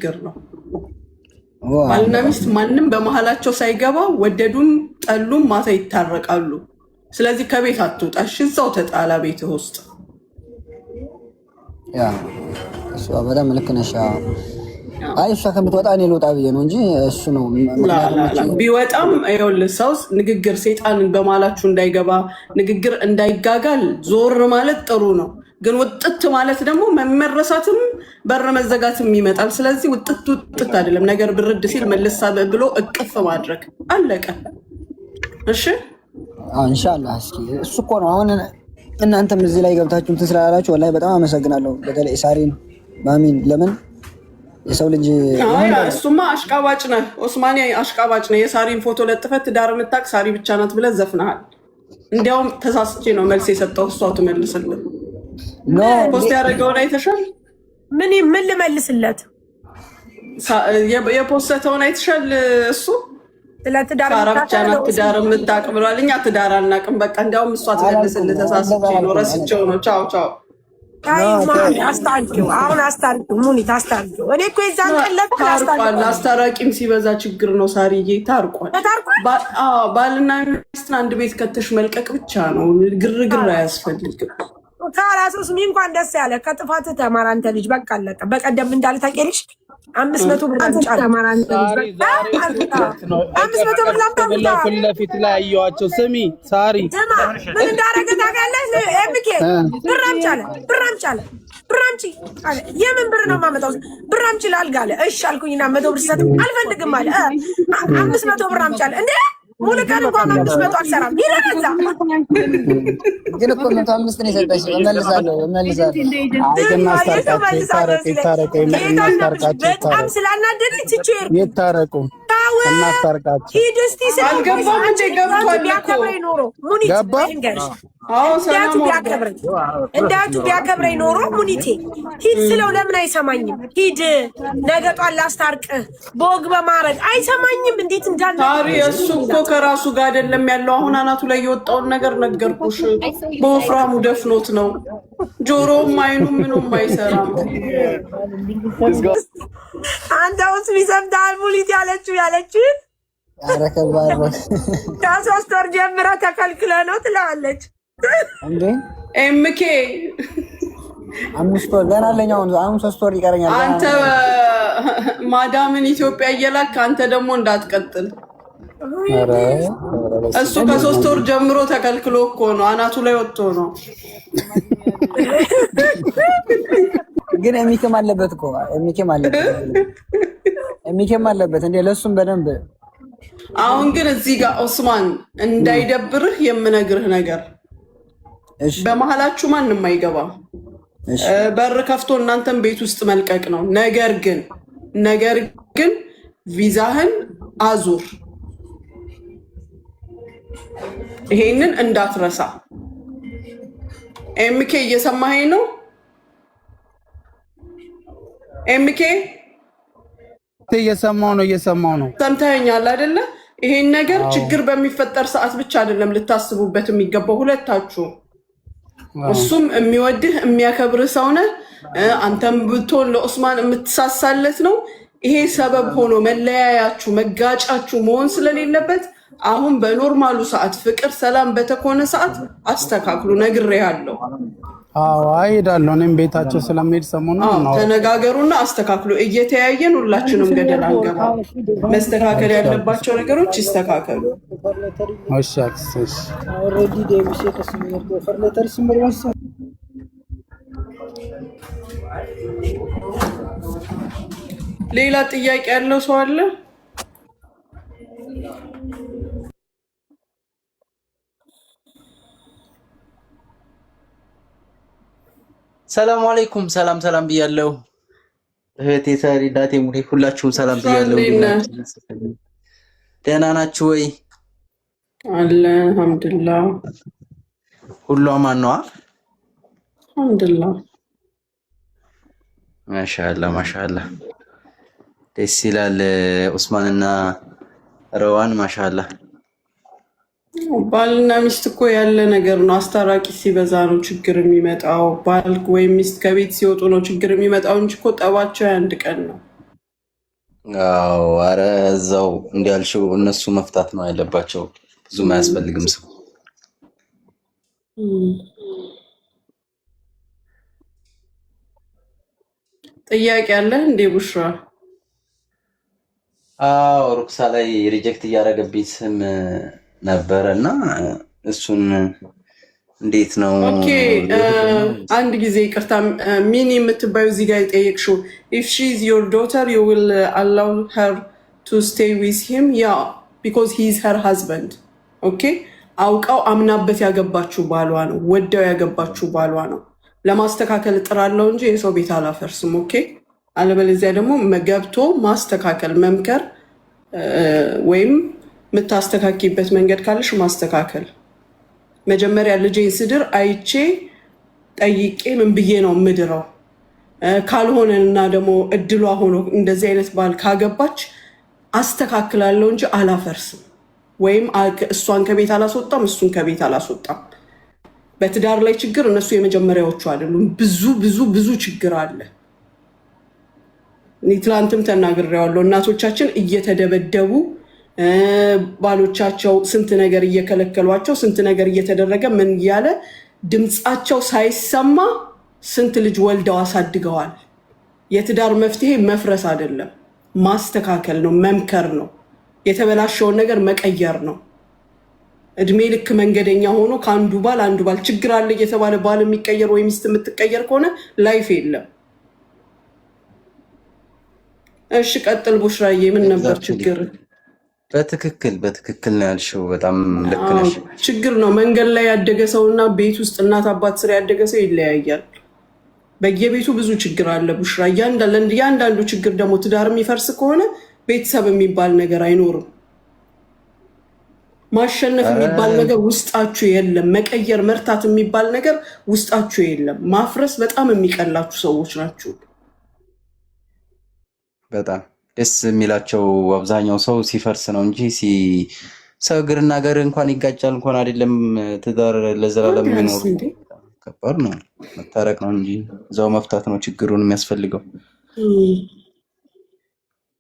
ችግር ነው። ባልና ሚስት ማንም በመሃላቸው ሳይገባ ወደዱም ጠሉም ማታ ይታረቃሉ። ስለዚህ ከቤት አትውጣ፣ እዛው ተጣላ ቤት ውስጥ። ያ እሱ በጣም ልክ ነሽ። አይ እሷ ከምትወጣ እኔ ልወጣ ብዬ ነው እንጂ እሱ ነው ቢወጣም ይኸውልህ፣ ሰው ንግግር ሴጣንን በማላችሁ እንዳይገባ ንግግር እንዳይጋጋል ዞር ማለት ጥሩ ነው። ግን ውጥት ማለት ደግሞ መመረሳትም በር መዘጋትም ይመጣል። ስለዚህ ውጥት አይደለም ነገር ብርድ ሲል መልሳ ብሎ እቅፍ ማድረግ አለቀ። እሺ ኢንሻአላህ። እስኪ እሱ እኮ ነው አሁን እናንተም እዚህ ላይ ገብታችሁ እንትን ስላላችሁ ወላሂ በጣም አመሰግናለሁ። በተለይ ሳሪን ማሚን ለምን የሰው ልጅ እሱማ አሽቃባጭ ነህ ኦስማኔ፣ አሽቃባጭ ነህ። የሳሪን ፎቶ ለጥፈህ ትዳር የምታውቅ ሳሪ ብቻ ናት ብለህ ዘፍነሃል። እንዲያውም ተሳስቼ ነው መልስ የሰጠው፣ እሷ ትመልስልን። ፖስት ያደረገውን አይተሻል? ምን ልመልስለት? የፖስተውን አይተሻል? እሱ ለትዳር ብቻ ናት ትዳር የምታውቅ ብሏል። እኛ ትዳር አናውቅም። በቃ እንዲያውም እሷ ትመልስልህ። ተሳስቼ ነው ረስቼው ነው። ቻው ቻው። አስታርቂው፣ አሁን አስታርቂው፣ ሙኒት አስታርቂው። እኔ እኮ የዛን ቀለብ አስታራቂም ሲበዛ ችግር ነው። ሳሪዬ ታርቋል። ባልና ሚስትን አንድ ቤት ከተሽ መልቀቅ ብቻ ነው። ግርግር አያስፈልግም። ከራሱስ ምን እንኳን ደስ ያለ ከጥፋት ተማር አንተ ልጅ። በቃ አለቀ። በቀደም እንዳለ ታውቂያለሽ 500 ብር አምጫ ተማር አንተ ልጅ። 500 ብር ላምጣ ፊት ለፊት ላይ አየኋቸው። ስሚ ሳሪ ምን እንዳደረገ ታውቂያለሽ? ኤምኬ ብር አምጫለ ብር አምጪ አለ። የምን ብር ነው የማመጣው? ብር አምጪ ላልጋ አለ። እሺ አልኩኝና 100 ብር ሰጥ አልፈልግም አለ። 500 ብር አምጫለ እንዴ ሙሉ ቀን እንኳን 500 አልሰራም ይረዛ። ግን እኮ 105 ነው የሰጠሽ። እመልሳለሁ። በጣም ስላናደደኝ ትቼር ይታረቁ እናስታርቃቸው። ሂድ እስቲ አልገባም እንደ ገብቷል ቢያከብረኝ ኖሮ ሙኒት እንገርሽ እንዳቱ ቢያከብረኝ ኖሮ ሙኒቴ ሂድ ስለው ለምን አይሰማኝም? ሂድ ነገ ጧት ላስታርቅህ በወግ በማረግ አይሰማኝም። እንዴት እንዳለ ታሪ እሱ እኮ ከራሱ ጋር አይደለም ያለው። አሁን አናቱ ላይ የወጣውን ነገር ነገርኩሽ። በወፍራሙ ደፍኖት ነው። ጆሮም አይኑም ምኑም አይሰራም። አንተ ውስጥ ቢሰምታል ሙኒት ያለችው ከሶስት ወር ጀምረ ተከልክለ ነው ትላለች እንዴ ኤምኬ 5 ወር ገና አለኝ። አሁን 3 ወር ይቀረኛል። አንተ ማዳምን ኢትዮጵያ እየላክ አንተ ደግሞ እንዳትቀጥል። እሱ ከ3 ወር ጀምሮ ተከልክሎ እኮ ነው አናቱ ላይ ወጥቶ ነው። ግን ኤሚኬም አለበት እኮ ኤሚኬም አለበት እንዴ ለሱም በደንብ። አሁን ግን እዚህ ጋር ኦስማን እንዳይደብርህ የምነግርህ ነገር በመሃላችሁ ማንም አይገባም። በር ከፍቶ እናንተም ቤት ውስጥ መልቀቅ ነው። ነገር ግን ቪዛህን አዙር። ይሄንን እንዳትረሳ። ኤምኬ እየሰማኸኝ ነው? ኤምኬ እየሰማው ነው። ሰምተኸኛል አይደለ? ይሄን ነገር ችግር በሚፈጠር ሰዓት ብቻ አይደለም ልታስቡበት የሚገባው ሁለታችሁ። እሱም የሚወድህ የሚያከብርህ ሰው ነህ። አንተም ብትሆን ለኦስማን የምትሳሳለት ነው። ይሄ ሰበብ ሆኖ መለያያችሁ መጋጫችሁ መሆን ስለሌለበት አሁን በኖርማሉ ሰዓት ፍቅር ሰላም በተኮነ ሰዓት አስተካክሉ። ነግሬሃለሁ። አይሄዳለሁ። እኔም ቤታቸው ስለምሄድ ሰሞኑን ነው። ተነጋገሩና አስተካክሉ። እየተያየን ሁላችንም ገደል አንገባ። መስተካከል ያለባቸው ነገሮች ይስተካከሉ። ሌላ ጥያቄ ያለው ሰው አለ? ሰላም አለይኩም። ሰላም ብያለሁ። እህቴ ሳሪ ዳቴ ሙሌ ሁላችሁም ሰላም ብያለሁ። ደህና ናችሁ ወይ? አለ አልሐምዱሊላህ። ሁሉ አማን ነው? አልሐምዱሊላህ። ማሻአላህ ደስ ይላል። ኡስማንና ረዋን ማሻአላህ። ባልና ሚስት እኮ ያለ ነገር ነው። አስታራቂ ሲበዛ ነው ችግር የሚመጣው። ባል ወይም ሚስት ከቤት ሲወጡ ነው ችግር የሚመጣው እንጂ እኮ ጠባቸው የአንድ ቀን ነው። አዎ ኧረ እዛው እንዲያልሽው እነሱ መፍታት ነው ያለባቸው። ብዙም አያስፈልግም ሰው። ጥያቄ አለ እንዴ ቡሽራ? አዎ ሩክሳ ላይ ሪጀክት እያደረገብኝ ስም ነበረ እና እሱን እንዴት ነው? ኦኬ አንድ ጊዜ ይቅርታ፣ ሚኒ የምትባዩ እዚህ ጋር የጠየቅሽው if she is your daughter you will allow her to stay with him yeah because he is her husband ኦኬ አውቃው አምናበት ያገባችሁ ባሏ ነው፣ ወደው ያገባችሁ ባሏ ነው። ለማስተካከል እጥራለሁ እንጂ የሰው ቤት አላፈርስም። ኦኬ አለበለዚያ ደግሞ ገብቶ ማስተካከል መምከር ወይም የምታስተካኪበት መንገድ ካለሽ ማስተካከል። መጀመሪያ ልጄን ስድር አይቼ ጠይቄ ምን ብዬ ነው ምድረው። ካልሆነና ደግሞ እድሏ ሆኖ እንደዚህ አይነት ባል ካገባች አስተካክላለሁ እንጂ አላፈርስም። ወይም እሷን ከቤት አላስወጣም፣ እሱን ከቤት አላስወጣም። በትዳር ላይ ችግር እነሱ የመጀመሪያዎቹ አይደሉም። ብዙ ብዙ ብዙ ችግር አለ። እኔ ትላንትም ተናግሬዋለሁ። እናቶቻችን እየተደበደቡ ባሎቻቸው ስንት ነገር እየከለከሏቸው ስንት ነገር እየተደረገ ምን እያለ ድምፃቸው ሳይሰማ ስንት ልጅ ወልደው አሳድገዋል። የትዳር መፍትሄ መፍረስ አይደለም፣ ማስተካከል ነው፣ መምከር ነው፣ የተበላሸውን ነገር መቀየር ነው። እድሜ ልክ መንገደኛ ሆኖ ከአንዱ ባል አንዱ ባል ችግር አለ እየተባለ ባል የሚቀየር ወይ ሚስት የምትቀየር ከሆነ ላይፍ የለም። እሺ ቀጥል ቡሽራዬ፣ ምን ነበር ችግር? በትክክል ነው ያልሽው። በጣም ልክ ነሽ። ችግር ነው መንገድ ላይ ያደገ ሰው እና ቤት ውስጥ እናት አባት ስር ያደገ ሰው ይለያያል። በየቤቱ ብዙ ችግር አለ ቡሽራ። እያንዳንዱ ችግር ደግሞ ትዳር የሚፈርስ ከሆነ ቤተሰብ የሚባል ነገር አይኖርም። ማሸነፍ የሚባል ነገር ውስጣችሁ የለም። መቀየር መርታት የሚባል ነገር ውስጣችሁ የለም። ማፍረስ በጣም የሚቀላችሁ ሰዎች ናችሁ። በጣም ደስ የሚላቸው አብዛኛው ሰው ሲፈርስ ነው እንጂ ሰው እግርና እግር እንኳን ይጋጫል እንኳን አይደለም ትዳር ለዘላለም የሚኖር ከባድ ነው። መታረቅ ነው እንጂ እዛው መፍታት ነው ችግሩን የሚያስፈልገው።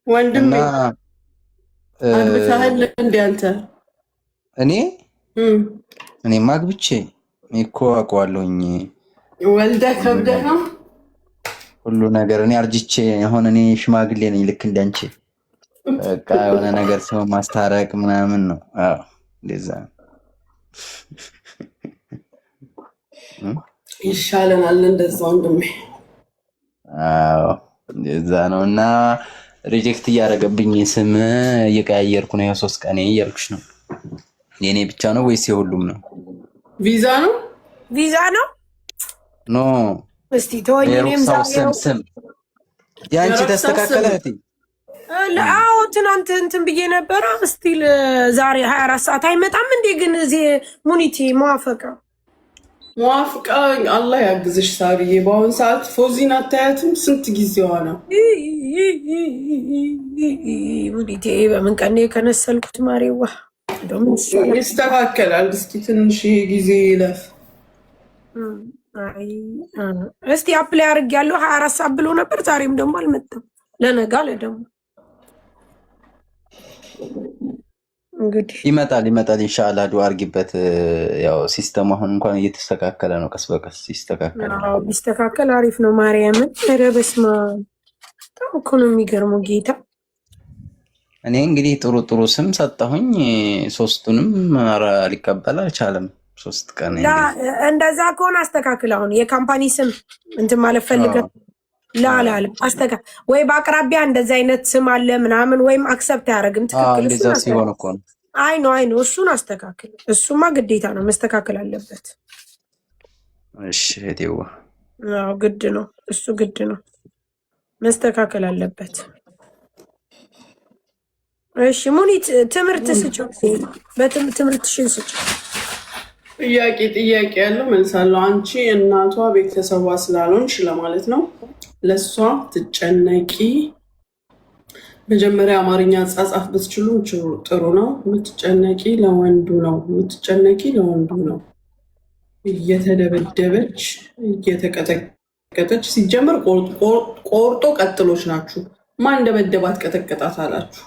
ወንድሜ አግብተሃል እንደ አንተ? እኔማ አግብቼ እኮ አውቀዋለሁኝ። ወልደህ ከብደህ ነው ሁሉ ነገር። እኔ አርጅቼ አሁን እኔ ሽማግሌ ነኝ ልክ እንዳንቺ። በቃ የሆነ ነገር ሰው ማስታረቅ ምናምን ነው። አዎ እንደዛ ይሻለናል እንደዛ ወንድሜ። አዎ እንደዛ ነው። እና ሪጀክት እያደረገብኝ ስም እየቀያየርኩ ነው። 3 ቀን እያልኩሽ ነው። የኔ ብቻ ነው ወይስ የሁሉም ነው? ቪዛ ነው ኖ እስቲ ተወኝኔም ስም ያንቺ ተስተካከለ እህቴ? አዎ ትናንት እንትን ብዬ ነበረ። እስቲል ዛሬ 24 ሰዓት አይመጣም እንዴ? ግን እዚህ ሙኒቲ መዋፈቃ አላህ ያግዝሽ ሳርዬ። በአሁን ሰዓት ፎዚን አታያትም? ስንት ጊዜዋ ነው ሙኒቲ። በምን ቀን የከነሰልኩት ማሬዋ። ይስተካከላል። እስኪ ትንሽ ጊዜ ይለፍ። እስቲ አፕላይ አድርጌያለሁ 24 ሰዓት ብሎ ነበር። ዛሬም ደግሞ አልመጣም። ለነጋ ለደሞ እንግዲህ ይመጣል ኢንሻአላህ። ዱአ አድርጊበት። ያው ሲስተም አሁን እንኳን እየተስተካከለ ነው። ቀስ በቀስ ይስተካከላል። አዎ ቢስተካከል አሪፍ ነው። ማርያምን ኧረ በስመ አብ በጣም እኮ ነው የሚገርመው ጌታ። እኔ እንግዲህ ጥሩ ስም ሰጠሁኝ። 3ቱንም ሊቀበል አልቻለም። 3 ቀን እንደዛ ከሆነ አስተካክል። አሁን የካምፓኒ ስም እንትን ማለት ፈልገህ ላላል አስተካክል። ወይ በአቅራቢያ እንደዚህ አይነት ስም አለ ምናምን ወይም አክሰፕት አያደርግም። ትክክል እንደዛ ሲሆን እኮ ነው። አይ ነው እሱን አስተካክል። እሱማ ግዴታ ነው መስተካከል አለበት። እሺ እቴዋ አዎ ግድ ነው። እሱ ግድ ነው መስተካከል አለበት። እሺ ሙኒት ትምህርት ስጭው። በትምህርትሽን ስጭው። ጥያቄ ያለው መልሳለሁ። አንቺ እናቷ ቤተሰቧ ስላልሆንሽ ለማለት ነው። ለሷ ትጨነቂ። መጀመሪያ አማርኛ ጻጻፍ ብትችሉ ጥሩ ነው። የምትጨነቂ ለወንዱ ነው። እየተደበደበች እየተቀጠቀጠች ሲጀመር ቆርጦ ቀጥሎች ናችሁ። ማን እንደበደባት ቀጠቀጣት አላችሁ?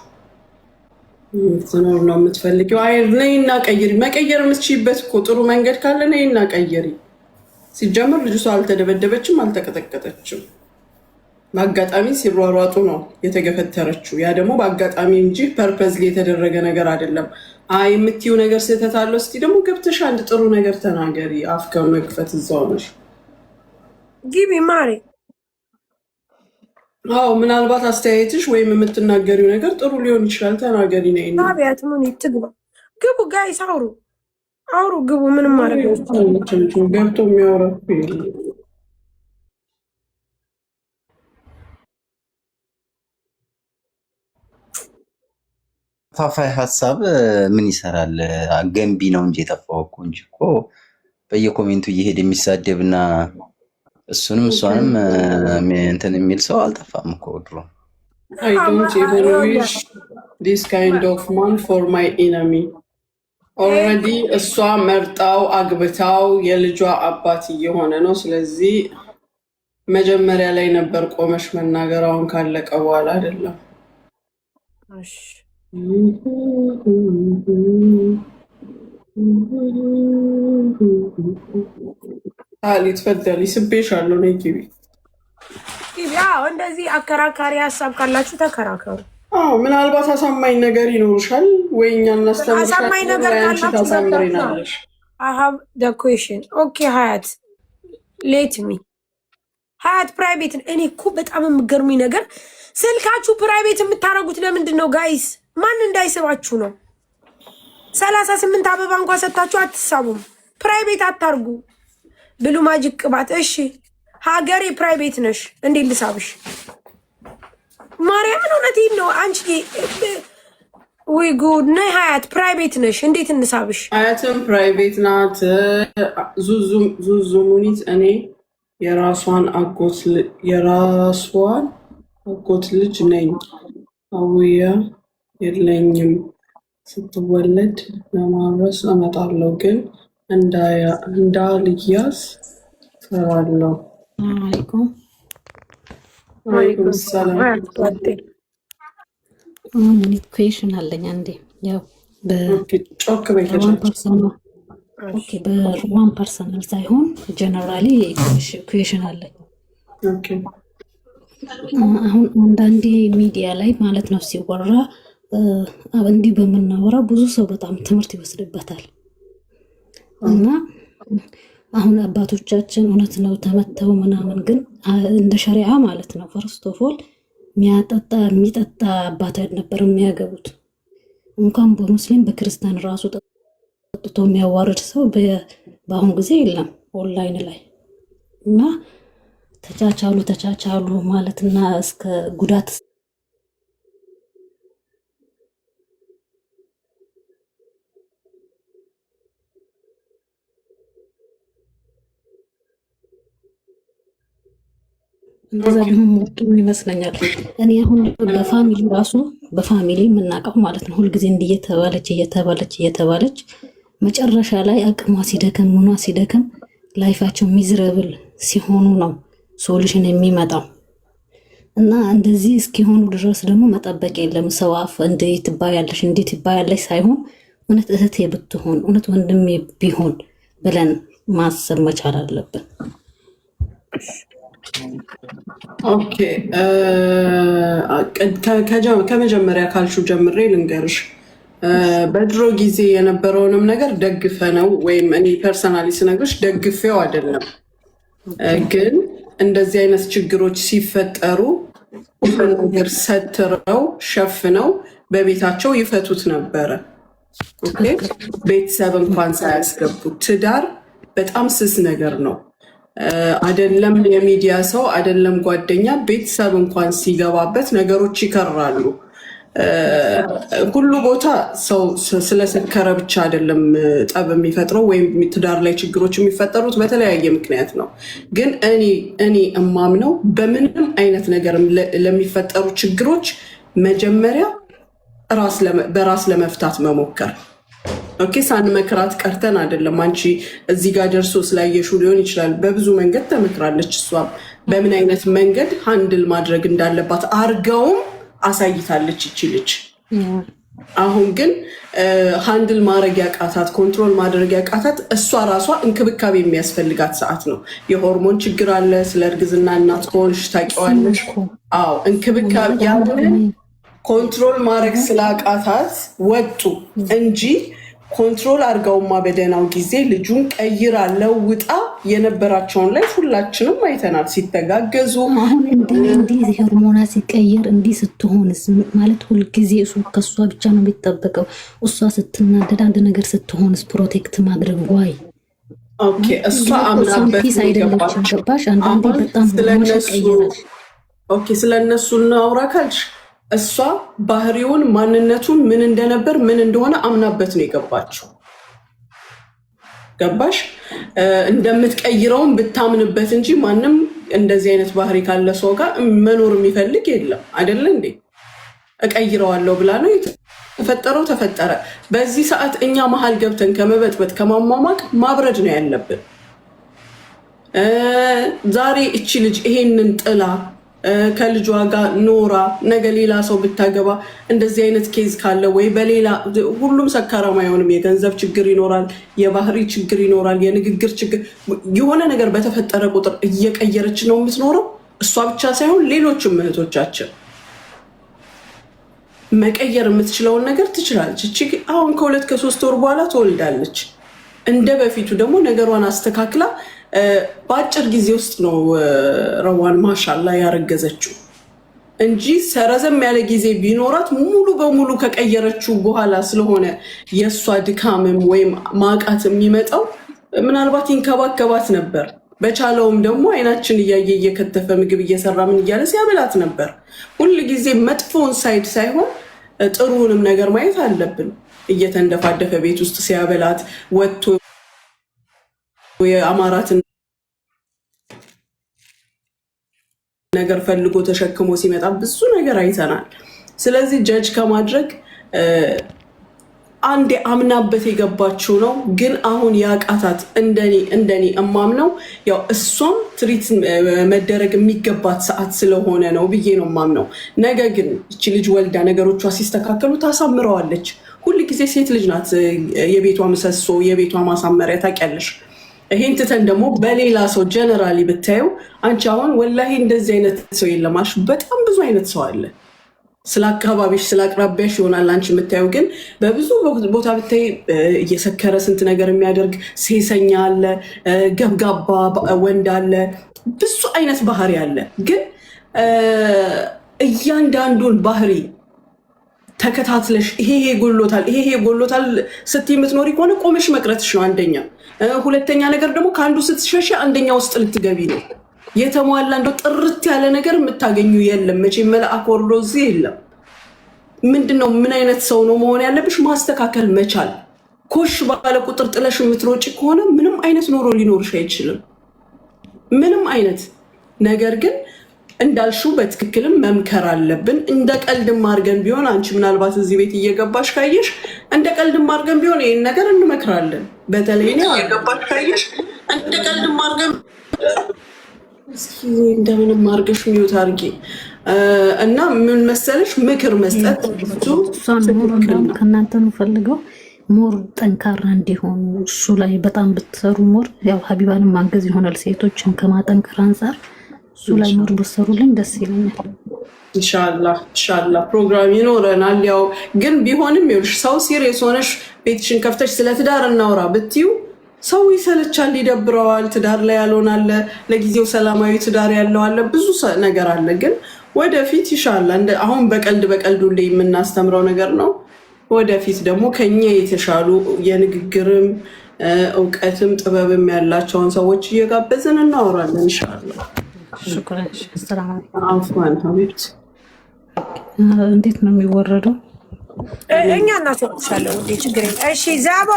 ትኖር ነው የምትፈልጊው? አይ ነይና ቀይሪ። መቀየር የምትችይበት እኮ ጥሩ መንገድ ካለ ነይና ቀይሪ። ሲጀምር ልጅቷ አልተደበደበችም፣ አልተቀጠቀጠችም። በአጋጣሚ ሲሯሯጡ ነው የተገፈተረችው። ያ ደግሞ በአጋጣሚ እንጂ ፐርፐዝሊ የተደረገ ነገር አይደለም። አይ የምትይው ነገር ስህተት አለው። እስቲ ደግሞ ገብተሽ አንድ ጥሩ ነገር ተናገሪ። አፍ ከመግፈት እዛው ነሽ። ግቢ ማሬ። አዎ ምናልባት አስተያየትሽ ወይም የምትናገሪው ነገር ጥሩ ሊሆን ይችላል። ተናገሪ። ነይ አብያት ምን ይትግባ። ግቡ ጋይስ፣ አውሩ ግቡ። ምንም ማድረግ ገብቶ የሚያወራ ፋፋይ ሀሳብ ምን ይሰራል? ገንቢ ነው እንጂ የጠፋው እኮ እንጂ እኮ በየኮሜንቱ እየሄደ የሚሳደብና እሱንም እሷንም እንትን የሚል ሰው አልጠፋም እኮ ድሮ። I don't even wish this kind of man for my enemy. Already እሷ መርጣው አግብታው የልጇ አባት እየሆነ ነው። ስለዚህ መጀመሪያ ላይ ነበር ቆመሽ መናገር። አሁን ካለቀ በኋላ አይደለም። ትፈደል ይስቤሻለሁ። ነይ ግቢ። እንደዚህ አከራካሪ ሀሳብ ካላችሁ ተከራከሩ። ምናልባት አሳማኝ ነገር ይኖርሻል ወይ እኛ እናስተምርሻለን። አሳማኝ ነገር ካላችሁ ታሳምሪናለሽ። I have the question. Okay ሀያት ሌት ሚ ሀያት ፕራይቬት። እኔ እኮ በጣም የምገርሙኝ ነገር ስልካችሁ ፕራይቬት የምታደርጉት ለምንድን ነው ጋይስ? ማን እንዳይስባችሁ ነው? 38 አበባ እንኳን ሰጥታችሁ አትሳቡም። ፕራይቬት አታርጉ። ብሉ ማጂክ ቅባት። እሺ ሀገሬ ፕራይቬት ነሽ፣ እንዴት ልሳብሽ? ማርያምን እውነቴን ነው። አንቺ ወይ ጉድ ነይ ሀያት ፕራይቬት ነሽ፣ እንዴት እንሳብሽ? ሀያትም ፕራይቬት ናት። ዙዙ ሙኒት እኔ የራሷን አጎት ልጅ ነኝ። አውያ የለኝም። ስትወለድ ለማረስ እመጣለሁ፣ ግን እንዳልያዝ ፈራለሁ። ወአለይኩም ሰላም። ኩዌሽን አለኝ አንዴ። ያው ጮክ በዋን ፐርሰናል ሳይሆን ጀነራሊ ኩዌሽን አለኝ። አሁን አንዳንዴ ሚዲያ ላይ ማለት ነው ሲወራ እንዲህ በምናወራ ብዙ ሰው በጣም ትምህርት ይወስድበታል። እና አሁን አባቶቻችን እውነት ነው ተመተው ምናምን፣ ግን እንደ ሸሪዓ ማለት ነው ፈርስት ኦፍ ኦል የሚጠጣ አባት ነበር የሚያገቡት። እንኳን በሙስሊም በክርስቲያን ራሱ ጠጥቶ የሚያዋርድ ሰው በአሁኑ ጊዜ የለም ኦንላይን ላይ። እና ተቻቻሉ ማለትና እስከ ጉዳት እንደዛ ቢሆን ጥሩ ይመስለኛል። እኔ አሁን በፋሚሊ የምናውቀው ማለት ነው ሁልጊዜ እንዲህ እየተባለች መጨረሻ ላይ አቅሟ ሲደክም ምኗ ሲደክም ላይፋቸው ሚዝረብል ሲሆኑ ነው ሶሉሽን የሚመጣው። እና እንደዚህ እስኪሆኑ ድረስ ደግሞ መጠበቅ የለም። ሰው አፍ እንዴት ትባያለሽ ሳይሆን እውነት እህቴ ብትሆን እውነት ወንድሜ ቢሆን ብለን ማሰብ መቻል አለብን። ኦኬ ከመጀመሪያ ካልሹ ጀምሬ ልንገርሽ። በድሮ ጊዜ የነበረውንም ነገር ደግፈ ነው ወይም እኔ ፐርሰናሊ ስነግርሽ ደግፌው አይደለም፣ ግን እንደዚህ አይነት ችግሮች ሲፈጠሩ ሁሉ ነገር ሰትረው ሸፍነው በቤታቸው ይፈቱት ነበረ። ቤተሰብ እንኳን ሳያስገቡ። ትዳር በጣም ስስ ነገር ነው። አይደለም የሚዲያ ሰው አይደለም ጓደኛ፣ ቤተሰብ እንኳን ሲገባበት ነገሮች ይከራሉ። ሁሉ ቦታ ሰው ስለሰከረ ብቻ አይደለም ጠብ የሚፈጥረው ወይም ትዳር ላይ ችግሮች የሚፈጠሩት በተለያየ ምክንያት ነው። ግን እኔ እማምነው በምንም አይነት ነገር ለሚፈጠሩ ችግሮች መጀመሪያ በራስ ለመፍታት መሞከር። ኦኬ ሳንመክራት ቀርተን አይደለም። አንቺ እዚህ ጋር ደርሶ ስላየሹ ሊሆን ይችላል። በብዙ መንገድ ተመክራለች እሷም። በምን አይነት መንገድ ሃንድል ማድረግ እንዳለባት አርገውም አሳይታለች ይቺ ልጅ። አሁን ግን ሃንድል ማድረግ ያቃታት፣ ኮንትሮል ማድረግ ያቃታት እሷ ራሷ እንክብካቤ የሚያስፈልጋት ሰዓት ነው። የሆርሞን ችግር አለ። ስለ እርግዝና እናት ከሆንሽ ታውቂዋለሽ። አዎ እንክብካቤ ያንን ኮንትሮል ማድረግ ስላቃታት ወጡ እንጂ ኮንትሮል አድርገውማ በደህናው ጊዜ ልጁን ቀይራ ለውጣ የነበራቸውን ላይ ሁላችንም አይተናል ሲተጋገዙ። አሁን እንዲህ ሆርሞና ሲቀየር እንዲህ ስትሆንስ ማለት ሁልጊዜ እሱ ከእሷ ብቻ ነው የሚጠበቀው። እሷ ስትናደድ አንድ ነገር ስትሆንስ ፕሮቴክት ማድረግ ዋይ ኦኬ እሷ አምናበት አይደለችም። ገባሽ? አንዳንዴ በጣም ስለነሱ እናውራ ካልሽ እሷ ባህሪውን ማንነቱን ምን እንደነበር ምን እንደሆነ አምናበት ነው የገባችው። ገባሽ? እንደምትቀይረውን ብታምንበት እንጂ ማንም እንደዚህ አይነት ባህሪ ካለ ሰው ጋር መኖር የሚፈልግ የለም አይደለ እንዴ? እቀይረዋለሁ ብላ ነው የተፈጠረው። ተፈጠረ። በዚህ ሰዓት እኛ መሀል ገብተን ከመበጥበጥ ከማሟሟቅ ማብረድ ነው ያለብን። ዛሬ እቺ ልጅ ይሄንን ጥላ ከልጇ ጋር ኖራ ነገ ሌላ ሰው ብታገባ እንደዚህ አይነት ኬዝ ካለ ወይ በሌላ ሁሉም ሰካራም አይሆንም። የገንዘብ ችግር ይኖራል፣ የባህሪ ችግር ይኖራል፣ የንግግር ችግር የሆነ ነገር በተፈጠረ ቁጥር እየቀየረች ነው የምትኖረው። እሷ ብቻ ሳይሆን ሌሎችም እህቶቻችን መቀየር የምትችለውን ነገር ትችላለች። እቺ አሁን ከ2 ከ3 ወር በኋላ ትወልዳለች። እንደ በፊቱ ደግሞ ነገሯን አስተካክላ በአጭር ጊዜ ውስጥ ነው ረዋን ማሻላ ያረገዘችው እንጂ ሰረዘም ያለ ጊዜ ቢኖራት ሙሉ በሙሉ ከቀየረችው በኋላ ስለሆነ የእሷ ድካምም ወይም ማቃት የሚመጣው ምናልባት ይንከባከባት ነበር። በቻለውም ደግሞ አይናችን እያየ እየከተፈ ምግብ እየሰራ ምን እያለ ሲያበላት ነበር። ሁል ጊዜ መጥፎውን ሳይድ ሳይሆን ጥሩንም ነገር ማየት አለብን። እየተንደፋደፈ ቤት ውስጥ ሲያበላት ወጥቶ የአማራትን ነገር ፈልጎ ተሸክሞ ሲመጣ ብዙ ነገር አይተናል። ስለዚህ ጀጅ ከማድረግ አንዴ አምናበት የገባችው ነው። ግን አሁን ያቃታት እንደኔ እማምነው ያው እሷም ትሪት መደረግ የሚገባት ሰዓት ስለሆነ ነው ብዬ ነው እማምነው። ነገ ግን እቺ ልጅ ወልዳ ነገሮቿ ሲስተካከሉ ታሳምረዋለች። ሁል ጊዜ ሴት ልጅ ናት የቤቷ ምሰሶ፣ የቤቷ ማሳመሪያ ታውቂያለሽ። ይሄን ትተን ደግሞ በሌላ ሰው ጀነራሊ ብታየው አንቺ አሁን ወላሂ እንደዚህ አይነት ሰው የለማሽ። በጣም ብዙ አይነት ሰው አለ። ስለ አካባቢሽ ስለ አቅራቢያሽ ይሆናል አንቺ የምታየው፣ ግን በብዙ ቦታ ብታይ እየሰከረ ስንት ነገር የሚያደርግ ሴሰኛ አለ፣ ገብጋባ ወንድ አለ፣ ብዙ አይነት ባህሪ አለ። ግን እያንዳንዱን ባህሪ ተከታትለሽ ይሄ ጎሎታል ስትይ የምትኖሪ ከሆነ ቆመሽ መቅረትሽ ነው አንደኛ። ሁለተኛ ነገር ደግሞ ከአንዱ ስትሸሽ አንደኛ ውስጥ ልትገቢ ነው። የተሟላ እንደው ጥርት ያለ ነገር የምታገኙ የለም። መቼም መልአክ ወርዶ እዚህ የለም። ምንድነው ምን አይነት ሰው ነው መሆን ያለብሽ? ማስተካከል መቻል። ኮሽ ባለ ቁጥር ጥለሽ የምትሮጪ ከሆነ ምንም አይነት ኖሮ ሊኖርሽ አይችልም። ምንም አይነት ነገር ግን እንዳልሽው በትክክልም መምከር አለብን። እንደ ቀልድም አድርገን ቢሆን አንቺ ምናልባት እዚህ ቤት እየገባሽ ካየሽ እንደ ቀልድም አድርገን ቢሆን ይሄን ነገር እንመክራለን። በተለይ እየገባሽ ካየሽ እንደ ቀልድም አድርገን እስኪ እንደምንም አድርገሽ ሚውት አድርጊ እና ምን መሰለሽ ምክር መስጠት ከእናንተ የምፈልገው ሞር ጠንካራ እንዲሆኑ እሱ ላይ በጣም ብትሰሩ ሞር ያው ሀቢባንም ማገዝ ይሆናል። ሴቶችን ከማጠንከር አንጻር እሱ ላይ ሞር ብትሰሩልን ደስ ይለኛል። ኢንሻአላህ ፕሮግራም ይኖረናል። ያው ግን ቢሆንም ይኸውልሽ ሰው ሲሪየስ ሆነሽ ቤትሽን ከፍተሽ ስለ ትዳር እናውራ ብትዩ ሰው ይሰለቻል፣ ይደብረዋል። ትዳር ላይ ያልሆነ አለ፣ ለጊዜው ሰላማዊ ትዳር ያለው አለ፣ ብዙ ነገር አለ። ግን ወደፊት ኢንሻአላህ አሁን በቀልድ ሁሌ የምናስተምረው ነገር ነው። ወደፊት ደግሞ ከኛ የተሻሉ የንግግርም እውቀትም ጥበብም ያላቸውን ሰዎች እየጋበዝን እናወራለን ኢንሻአላህ። ሽኩራን ሰላም አፍዋን ሀቢብት እንዴት ነው የሚወረደው? እኛ እናስወጥሻለን ወደ ችግር የለም። እሺ ዛቦ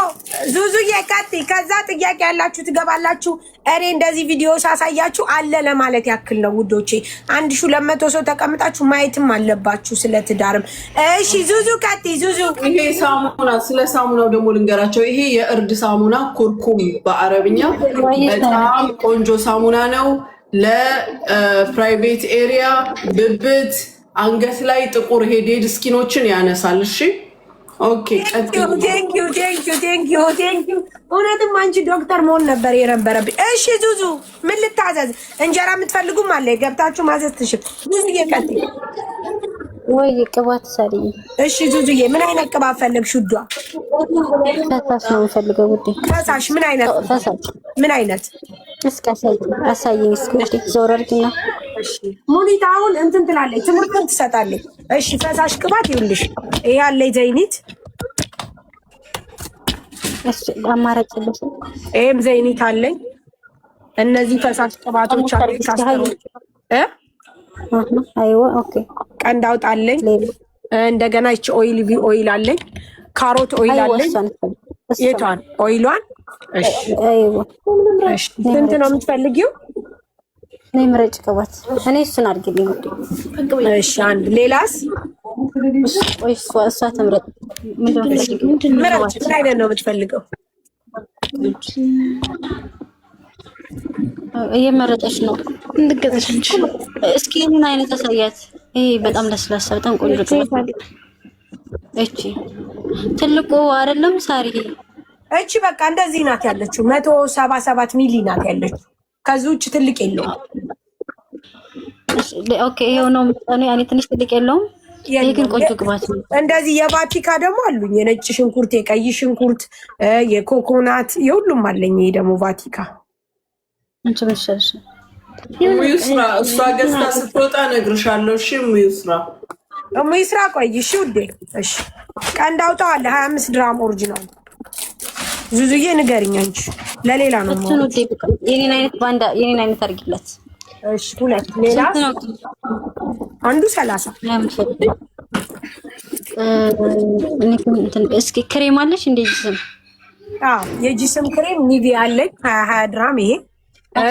ዙዙዬ ቀጥይ። ከዛ ጥያቄ ያላችሁ ትገባላችሁ። እኔ እንደዚህ ቪዲዮ ሳሳያችሁ አለ ለማለት ያክል ነው ውዶቼ። 1200 ሰው ተቀምጣችሁ ማየትም አለባችሁ ስለ ትዳርም። እሺ ዙዙ ቀጥይ። ዙዙ ይሄ ሳሙና ስለ ሳሙናው ደግሞ ልንገራቸው። ይሄ የእርድ ሳሙና ኩርኩም በአረብኛ በጣም ቆንጆ ሳሙና ነው። ለፕራይቬት ኤሪያ፣ ብብት፣ አንገት ላይ ጥቁር ሄድ ስኪኖችን ያነሳል። እሺ ኦኬ። ቴንኪዩ። እውነትም አንቺ ዶክተር መሆን ነበር የነበረብኝ። እሺ ዙዙ ምን ልታዘዝ? እንጀራ የምትፈልጉም አለ ገብታችሁ ማዘዝ ትችል። ዙዙዬ ቀጥይ። ወይ ቅባት ሰሪ። እሺ ዙዙዬ ምን አይነት ቅባት ፈለግሽ? ውዷ ፈሳሽ ነው የምፈልገው ውዴ። ፈሳሽ ምን አይነት? ፈሳሽ ምን አይነት? እስኪ አሳይኝ እስኪ ውዴ። ዞር አድርጊና። እሺ ሙኒት አሁን እንትን ትላለች፣ ትምህርትን ትሰጣለች። እሺ ፈሳሽ ቅባት ይኸውልሽ፣ ይሄ አለ ዘይኒት። እሺ አማራጭ ልብስ። ይሄም ዘይኒት አለኝ። እነዚህ ፈሳሽ ቅባቶች አሉ። አይዋ ኦኬ። ቀንድ አውጣለኝ። እንደገና ይቺ ኦይል አለኝ። ካሮት ኦይል አለኝ። የቷን ኦይሏን? እሺ እሺ። ስንት ነው የምትፈልጊው? እኔ ምረጭ ቅባት። እኔ እሱን አድርጊልኝ ውዴ። እሺ አንድ። ሌላስ? ወይ እሷ ትምረጥ። ምንድን ነው ምረጭ። ምን አይነት ነው የምትፈልገው? እየመረጠች ነው እንድገዛሽ። እስኪ ምን አይነት አሳያት። ይሄ በጣም ለስላሳ በጣም ቆንጆ ቅባት። እቺ ትልቁ አይደለም ሳሪ። እቺ በቃ እንደዚህ ናት ያለችው። 177 ሚሊ ናት ያለችው። ከዚህ ውጭ ትልቅ የለውም። ኦኬ ይሄው ነው እኔ ትንሽ ትልቅ የለውም። ይሄ ግን ቆንጆ ቅባት ነው። እንደዚህ የቫቲካ ደግሞ አሉኝ። የነጭ ሽንኩርት፣ የቀይ ሽንኩርት፣ የኮኮናት የሁሉም አለኝ። ይሄ ደግሞ ቫቲካ አንቺ መሸሽ ሙይስራ እሷ ገዝታ ስትወጣ እነግርሻለሁ። እሺ ሙይስራ ቆይ እሺ ውዴ። እሺ ቀንድ አውጣው አለ 25 ድራም ኦሪጂናል። ዙዙዬ ንገሪኝ አንቺ ለሌላ ነው ማለት ነው። የኔን አይነት ባንዳ የኔን አይነት አድርጊላት። እሺ ሁለት። ሌላ አንዱ 30 እስኪ ክሬም አለሽ እንደ ጂስም? አዎ የጂስም ክሬም ኒቪያ አለኝ 20 ድራም። ይሄ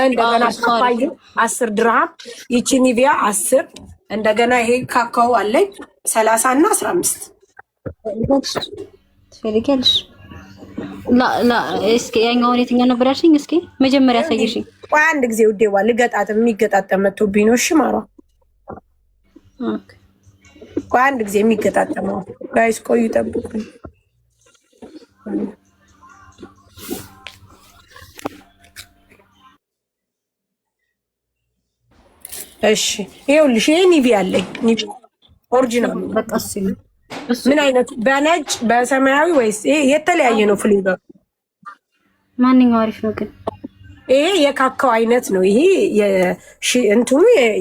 እንደገና ፓፓያ 10 ድራም። ይቺ ኒቪያ 10። እንደገና ይሄ ካካው አለኝ 30 እና 15 ትፈልጊያለሽ? ላ እስኪ ያኛውን የትኛው ነበር ያልሽኝ? እስኪ መጀመሪያ አሳይሽኝ። ቆይ አንድ ጊዜ ውዴዋ ልገጣጥም። የሚገጣጠም መጥቶብኝ ነው። እሺ ማሯ ኦኬ። ቆይ አንድ ጊዜ የሚገጣጠመው ጋይስ ቆዩ ጠብቁኝ። እሺ ይኸውልሽ ይሄ ኒቪያ አለኝ። ኒቪያ ኦሪጂናል በቃ እሱ ምን አይነት? በነጭ በሰማያዊ ወይስ ይሄ የተለያየ ነው ፍሌቨር? ማንኛው አሪፍ ነው ግን? ይሄ የካካው አይነት ነው። ይሄ እንትኑ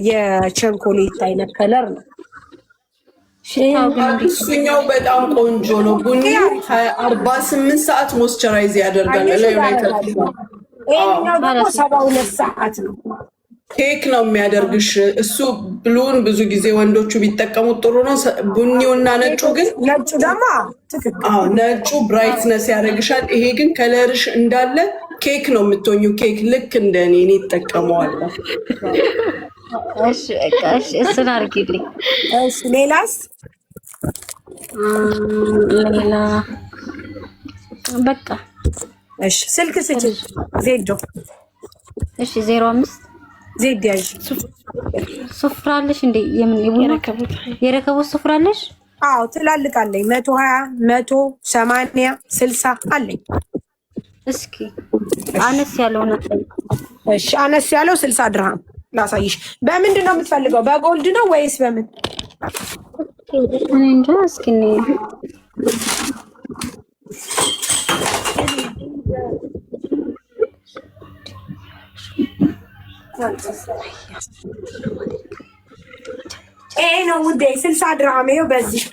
የቸኮሌት አይነት ከለር ነው። እሱኛው በጣም ቆንጆ ነው። ቡኒ 48 ሰዓት ሞይስቸራይዝ ያደርጋል። ይሄኛው ደግሞ 72 ሰዓት ነው። ኬክ ነው የሚያደርግሽ። እሱ ብሉን ብዙ ጊዜ ወንዶቹ ቢጠቀሙት ጥሩ ነው። ቡኒውና ነጩ ግን ነጩ ደግሞ ትክክል። ነጩ ብራይትነስ ያደርግሻል። ይሄ ግን ከለርሽ እንዳለ ኬክ ነው የምትሆኙ። ኬክ ልክ እንደኔ እኔ እጠቀመዋለሁ። እሺ እሺ እሱን አድርጊልኝ። እሺ ሌላስ? ሌላ በቃ እሺ ስልክ ስጪኝ ዜዶ። እሺ 05 ዜድ ያዥ። ስፍራ አለሽ እንዴ? የምን የረከቦት ስፍራ አለሽ? አዎ ትላልቅ አለኝ። 120 180 60 አለኝ። እስኪ አነስ ያለው ነው። እሺ አነስ ያለው 60 ድርሃም ላሳይሽ። በምንድን ነው የምትፈልገው? በጎልድ ነው ወይስ በምን? እኔ እንጃ። እስኪ ይሄ ነው ውዴ 60 ድርሃም። ይኸው በዚህ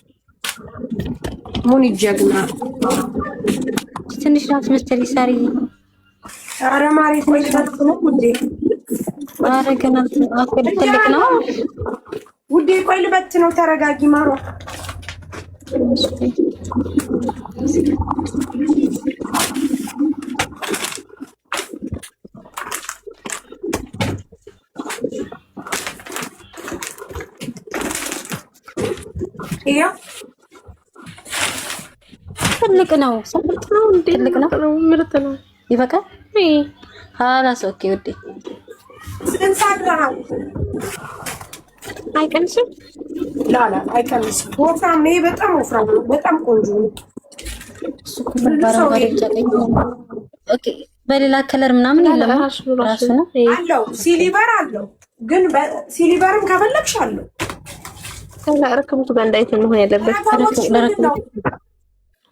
ሙኒ ጀግና ትንሽ ናት መሰለኝ ሳሪ። ኧረ ማሬት ነው ውዴ። ኧረ ገና ትልቅ ነው ውዴ። ቆይ ልበት ነው። ተረጋጊ ማሮ። ይሄ ትልቅ ነው። ትልቅ ነው። ምርጥ ነው። ይበቃል። ሀላስ ኦኬ ውዴ እንሳድራል አይቀንስም። ላላ አይቀንስም። ወፍራም ነው፣ በጣም ወፍራም ነው። በጣም ቆንጆ ነው። ኦኬ በሌላ ከለር ምናምን የለም። ራሱ ነው አለው። ሲሊቨር አለው፣ ግን ሲሊቨርም ከፈለግሽ አለው። ረከቦቱ ጋር እንዳይት መሆን ያለበት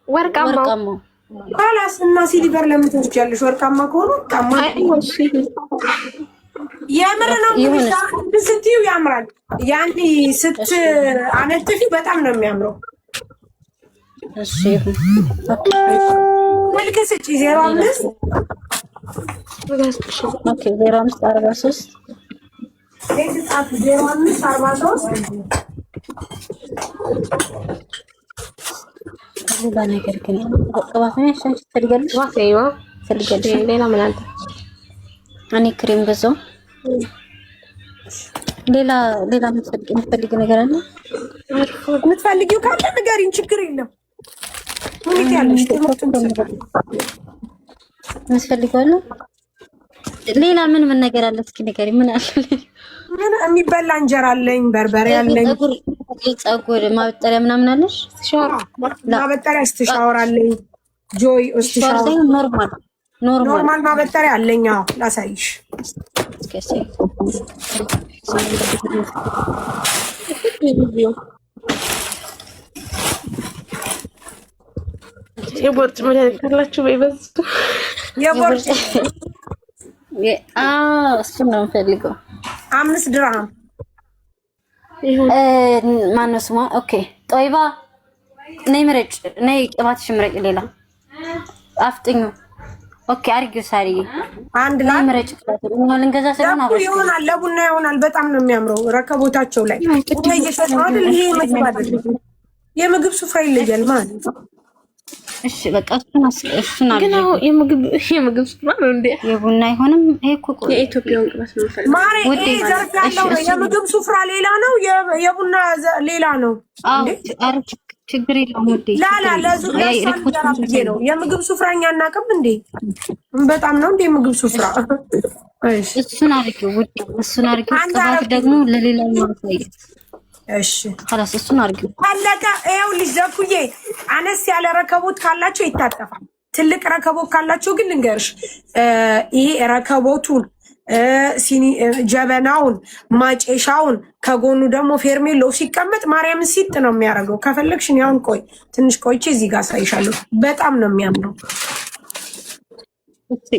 ወርቃማው ካላስ እና ሲሊቨር ለምን ትወስጃለሽ? ወርቃማ ከሆነ ወርቃማ የምር ነው። ስትዩ ያምራል። ያኔ አነጥፊ በጣም ነው የሚያምረው። እሺ መልክ ስጪ 05 ኦኬ 0543 ለይጣፍ 0543 ሌላ ነገር ግን ቅባትን ያሻንች ትፈልጋለሽ? ዋሴዋ ትፈልጋለሽ? ሌላ ምን አለ? እኔ ክሬም ገዛው። ሌላ የምትፈልጊው ነገር አለ? የምትፈልጊው ካለ ንገሪኝ፣ ችግር የለም። ምን ያለሽ የምትፈልጊው አለ? ሌላ ምን ነገር አለ? እስኪ ንገሪኝ። ምን አለ? ምን የሚበላ እንጀራ አለኝ፣ በርበሬ አለኝ፣ ፀጉር ማበጠሪያ ምናምን አለሽ? ማበጠሪያ ስትሻወር አለኝ። ጆይ ስትሻወር ኖርማል ማበጠሪያ አለኝ። አዎ ላሳይሽ። የቦርጭ መድኃኒት ካላችሁ በይበዝ የቦርጭ እሱን ነው የምፈልገው። 5 ድርሃም ማነው ስሟ? ኦኬ ጦይባ ነይ ምረጭ፣ ነይ ቅባትሽ ምረጭ። ሌላ አፍጥኙ። ኦኬ አርጊው ሳሪዬ፣ አንድ ላይ ምረጭ። ቅባት ልንገዛ ስለሆነ አብረን ይሆናል። ለቡና ይሆናል። በጣም ነው የሚያምረው። ረከቦታቸው ላይ እየሸጡ አይደል? ይሄ የምግብ ስፍራ ይለያል ማለት ነው። እሺ በቃ እሱን አለ። ግን የምግብ ስፍራ ነው እንዴ? የቡና አይሆንም። ይሄ እኮ የኢትዮጵያውን ቅባት ነው ፈልግ ማሬ። ይሄ ዘርፍ ያለው ነው። የምግብ ስፍራ ሌላ ነው፣ የቡና ሌላ ነው። አረ ችግር የለውም ውዴ። ላላ ነው የምግብ ስፍራኛ እናቅም እንዴ? በጣም ነው እንዴ የምግብ ስፍራ። እሱን አድርጊው ውዴ፣ እሱን አድርጊው። ቅባት ደግሞ ለሌላው ማሳየት። እሺ خلاص እሱን አድርጊው። አለቀ። ይኸውልሽ ዘኩዬ፣ አነስ ያለ ረከቦት ካላችሁ ይታጠፋል። ትልቅ ረከቦት ካላችሁ ግን ልንገርሽ፣ ይሄ ረከቦቱን ሲኒ ጀበናውን ማጨሻውን ከጎኑ ደግሞ ፌርሜሎ ሲቀመጥ ማርያምን ሲጥ ነው የሚያደርገው። ከፈለግሽ ያውን ቆይ ትንሽ ቆይቼ እዚህ ጋር ሳይሻለሁ። በጣም ነው የሚያምረው።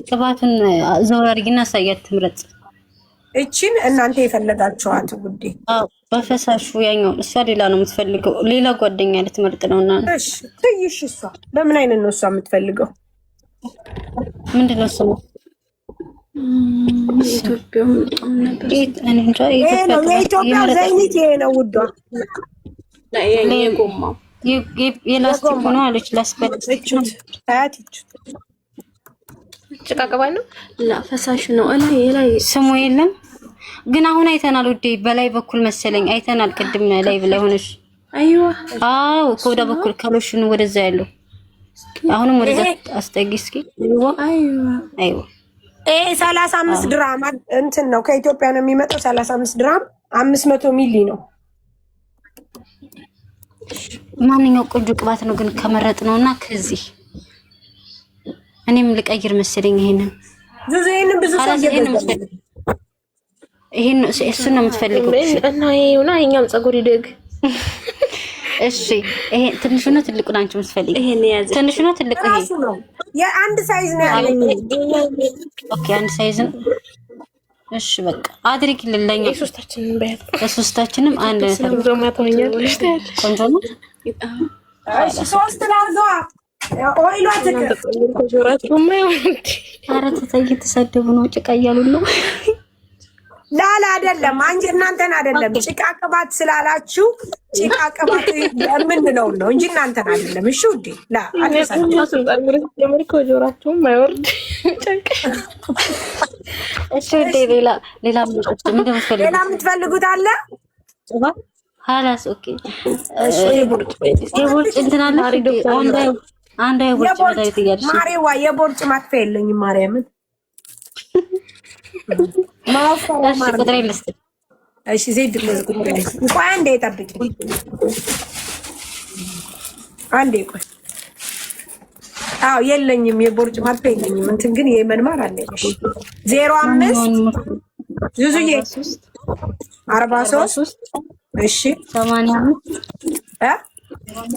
ቅባቱን ዘወር አድርጊና ሳያት ትምረጥ። እቺን እናንተ የፈለጋችኋት ጉዴ። አዎ በፈሳሹ ያኛው እሷ ሌላ ነው የምትፈልገው። ሌላ ጓደኛ ልትመርጥ ነውና። እሺ ትይሽ እሷ በምን አይነት ነው እሷ የምትፈልገው? ምንድነው እሱ? ኢትዮጵያው የኢትዮጵያ ዘይት ይሄ ነው ውዷ። የላስቲክ ሆኖ አለች። ላስበልጥ ጭቃ ቅባት ነው ፈሳሽ ነው። ላይ ስሙ የለም ግን አሁን አይተናል ውዴ። በላይ በኩል መሰለኝ አይተናል። ቅድም ላይ ብለ ሆነሽ አይዋ። አዎ ከወደ በኩል ከሎሽኑ ወደዛ ያለው አሁንም ወደዛ አስጠጊ እስኪ። አይዋ 35 ድራም እንትን ነው ከኢትዮጵያ ነው የሚመጣው። 35 ድራም 500 ሚሊ ነው። ማንኛው ቆንጆ ቅባት ነው ግን ከመረጥ ነውና ከዚህ እኔም ልቀይር መሰለኝ። ይሄንን ብዙ ሰው ይሄን እሱን ነው የምትፈልገው እና ይሄውና የኛም ፀጉር ይደግ። እሺ ይሄ ትንሹ ነው ትልቁ ነው አንቺ የምትፈልጊው? ይሄን ያዘ ትንሹ ነው ትልቁ? ይሄ ራሱ ነው የአንድ ሳይዝ ነው ያለኝ። ኦኬ አንድ ሳይዝ ነው። እሺ በቃ አድርጊልን ለኛ ሶስታችንን በያት። ሶስታችንም አንድ ቆንጆ ነው። እሺ ሶስት ላርገዋ ኦይሏ ኧረ ተይ ተሰደቡ ነው ጭቃ እያሉን ነው። ላላ አይደለም አንቺ እናንተን አይደለም ጭቃ ቅባት ስላላችሁ ጭቃ ቅባት የምንለው ነው እንጂ እናንተን አይደለም። እሺ ውዴ ላ እሺ ውዴ ሌላ የምትፈልጉት አለ? ሀላስ ኦኬ። የቦርጭ እንትን አለ አንድ የቦርጭ መድኃኒት እያልሽ ማሬዋ የቦርጭ ማጥፊያ የለኝም ማርያምን ቁጥሬ ልስጥ። እሺ ዜድ ቁጥሬ ልስጥ። ቆይ አንዴ ጠብቂ፣ አንዴ ቆይ። አዎ የለኝም፣ የቦርጭ ማርፈ የለኝም። እንትን ግን የመንማር አለኝ። 05 ዙዙዬ 43 እሺ 85